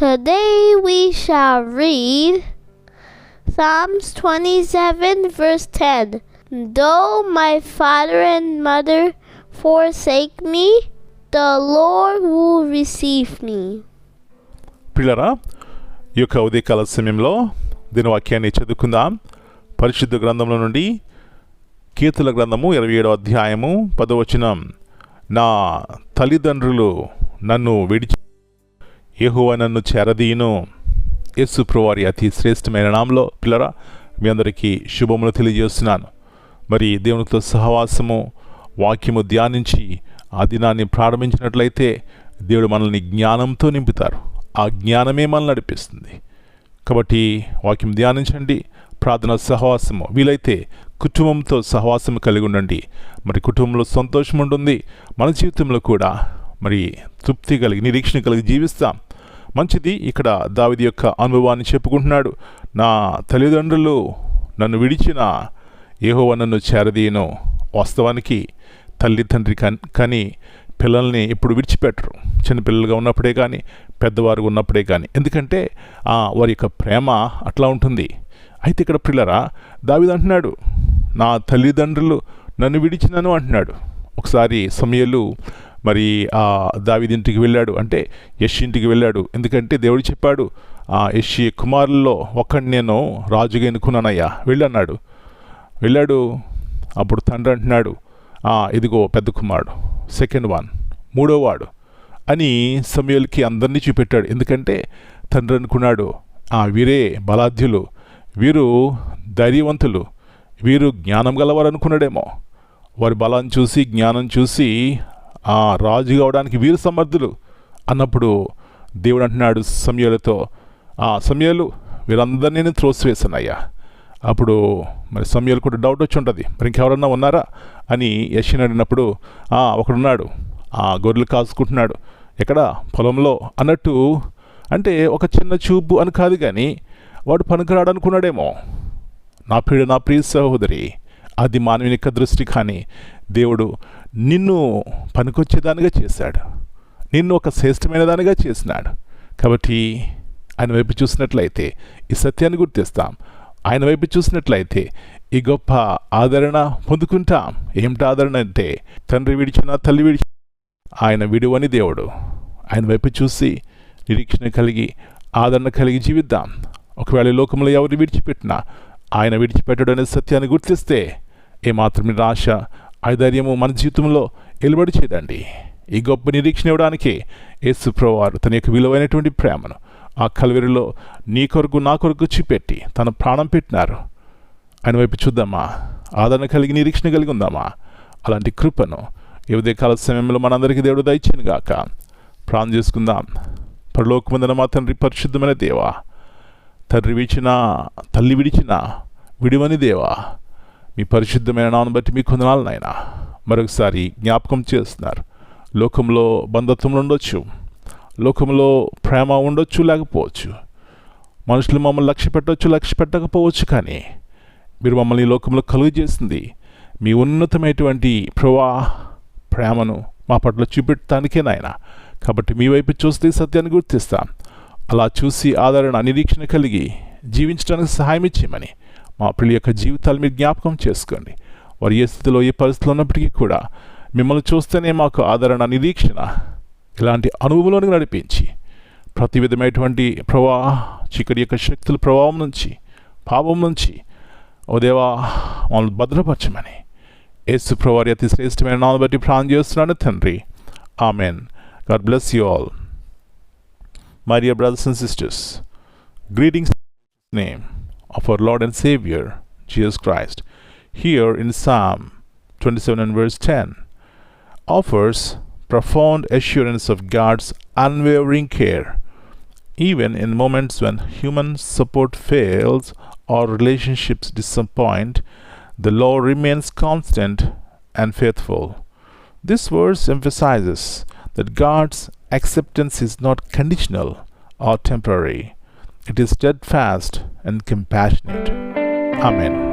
Today we shall read Psalms 27 verse 10. Though my father and mother forsake me, the Lord will receive me. పిల్లరా, ఈ యొక్క ఉదయకాల సమయంలో దీని వాక్యాన్ని చదువుకుందాం. పరిశుద్ధ గ్రంథంలో నుండి కీర్తనల గ్రంథము 27వ అధ్యాయము 10వ వచనం. నా తల్లిదండ్రులు నన్ను విడిచి యెహోవా నన్ను చేరదీయును. యేసు ప్రభువారి అతి శ్రేష్టమైన నామములో పిల్లరా మీ అందరికీ శుభములు తెలియజేస్తున్నాను. మరి దేవునితో సహవాసము వాక్యము ధ్యానించి ఆ దినాన్ని ప్రారంభించినట్లయితే దేవుడు మనల్ని జ్ఞానంతో నింపుతారు. ఆ జ్ఞానమే మనల్ని నడిపిస్తుంది. కాబట్టి వాక్యం ధ్యానించండి. ప్రార్థన సహవాసము వీలైతే కుటుంబంతో సహవాసం కలిగి ఉండండి. మరి కుటుంబంలో సంతోషం ఉంటుంది. మన జీవితంలో కూడా మరి తృప్తి కలిగి నిరీక్షణ కలిగి జీవిస్తాం. మంచిది. ఇక్కడ దావీదు యొక్క అనుభవాన్ని చెప్పుకుంటున్నాడు. నా తల్లిదండ్రులు నన్ను విడిచిన యెహోవా నన్ను చేరదీయును. వాస్తవానికి తల్లి తండ్రి కానీ పిల్లల్ని ఎప్పుడు విడిచిపెట్టరు. చిన్నపిల్లలుగా ఉన్నప్పుడే కానీ పెద్దవారు ఉన్నప్పుడే కానీ. ఎందుకంటే వారి యొక్క ప్రేమ అట్లా ఉంటుంది. అయితే ఇక్కడ పిల్లరా దావీదు అంటున్నాడు, నా తల్లిదండ్రులు నన్ను విడిచినను అంటున్నాడు. ఒకసారి సమూయేలు మరి దావీదు ఇంటికి వెళ్ళాడు, అంటే యెష్షయి ఇంటికి వెళ్ళాడు. ఎందుకంటే దేవుడు చెప్పాడు, యెష్షయి కుమారుల్లో ఒక్కడిని నేను రాజుగా ఎన్నుకున్నానయ్యా వెళ్ళన్నాడు. వెళ్ళాడు. అప్పుడు తండ్రి అంటున్నాడు, ఇదిగో పెద్ద కుమారుడు, సెకండ్ వన్, మూడోవాడు అని సమూయేలుకి అందరినీ చూపెట్టాడు. ఎందుకంటే తండ్రి అనుకున్నాడు, వీరే బలాఢ్యులు, వీరు ధైర్యవంతులు, వీరు జ్ఞానం గలవారు అనుకున్నాడేమో. వారి బలాన్ని చూసి జ్ఞానం చూసి రాజు కావడానికి వీరు సమర్థులు అన్నప్పుడు దేవుడు అంటున్నాడు సమూయేలుతో, సమూయేలు వీరందరినీ నేను త్రోసివేశానయ్యా. అప్పుడు మరి సమూయేలు కూడా డౌట్ వచ్చి ఉంటుంది, మరి ఇంకెవరన్నా ఉన్నారా అని యెష్షయిని అడిగినప్పుడు ఒకడున్నాడు, గొర్రెలు కాసుకుంటున్నాడు ఎక్కడ పొలంలో అన్నట్టు. అంటే ఒక చిన్న చూపు అని కాదు కానీ వాడు పనికిరాడు అనుకున్నాడేమో. నా ప్రియ సహోదరి, అది మానవుని యొక్క దృష్టి. కానీ దేవుడు నిన్ను పనికొచ్చేదానిగా చేశాడు, నిన్ను ఒక శ్రేష్టమైన దానిగా చేసినాడు. కాబట్టి ఆయన వైపు చూసినట్లయితే ఈ సత్యాన్ని గుర్తిస్తాం. ఆయన వైపు చూసినట్లయితే ఈ గొప్ప ఆదరణ పొందుకుంటాం. ఏమిటి ఆదరణ అంటే, తండ్రి విడిచిన తల్లి విడిచిన ఆయన విడువని దేవుడు. ఆయన వైపు చూసి నిరీక్షణ కలిగి ఆదరణ కలిగి జీవిద్దాం. ఒకవేళ లోకంలో ఎవరు విడిచిపెట్టినా ఆయన విడిచిపెట్టడం అనే సత్యాన్ని గుర్తిస్తే ఏమాత్రం నిరాశ ఐధైర్యము మన జీవితంలో ఎలుబడి చేయదండి. ఈ గొప్ప నిరీక్షణ ఇవ్వడానికి యేసు ప్రభువారు తన యొక్క విలువైనటువంటి ప్రేమను ఆ కల్వరిలో నీ కొరకు నా కొరకు చూపెట్టి తన ప్రాణం పెట్టినారు. ఆయన వైపు చూద్దామా, ఆదరణ కలిగి నిరీక్షణ కలిగి ఉందామా. అలాంటి కృపను ఈ ఉదయకాల సమయంలో మనందరికీ దేవుడు దయచేయను గాక. ప్రార్థన చేసుకుందాం. పరలోకమందున మా తండ్రి, పరిశుద్ధమైన దేవా, తండ్రి విడిచిన తల్లి విడిచిన విడివని దేవా, మీ పరిశుద్ధమైన నామమును బట్టి మీకు వందనాలు నాయనా. మరొకసారి జ్ఞాపకం చేస్తున్నారు. లోకంలో బంధత్వంలో ఉండొచ్చు, లోకంలో ప్రేమ ఉండొచ్చు, లేకపోవచ్చు. మనుషులు మమ్మల్ని లక్ష్య పెట్టవచ్చు, లక్ష్య పెట్టకపోవచ్చు. కానీ మీరు మమ్మల్ని ఈ లోకంలో కలుగు చేసింది మీ ఉన్నతమైనటువంటి ప్రేమను మా పట్ల చూపెట్టడానికే నాయన. కాబట్టి మీ వైపు చూస్తే సత్యాన్ని గుర్తిస్తాం. అలా చూసి ఆదరణ నిరీక్షణ కలిగి జీవించడానికి సహాయం ఇచ్చేయమని మా పిల్లల యొక్క జీవితాలు మీరు జ్ఞాపకం చేసుకోండి. వారు ఏ స్థితిలో ఏ పరిస్థితిలో ఉన్నప్పటికీ కూడా మిమ్మల్ని చూస్తేనే మాకు ఆదరణ నిరీక్షణ ఇలాంటి అనుభవంలోనికి నడిపించి ప్రతి విధమైనటువంటి చీకటి యొక్క శక్తుల ప్రభావం నుంచి పాపం నుంచి ఓ దేవా మమ్మల్ని భద్రపరచమని యేసు ప్రభువారి అతి శ్రేష్టమైన నామమును బట్టి ప్రార్థన చేస్తున్నాను తండ్రి. Amen. God bless you all. My dear brothers and sisters, greetings in the name of our Lord and Savior, Jesus Christ. Here in Psalm 27 and verse 10 offers profound assurance of God's unwavering care. Even in moments when human support fails or relationships disappoint, the Lord remains constant and faithful. This verse emphasizes that God's acceptance is not conditional or temporary. It is steadfast and compassionate. Amen.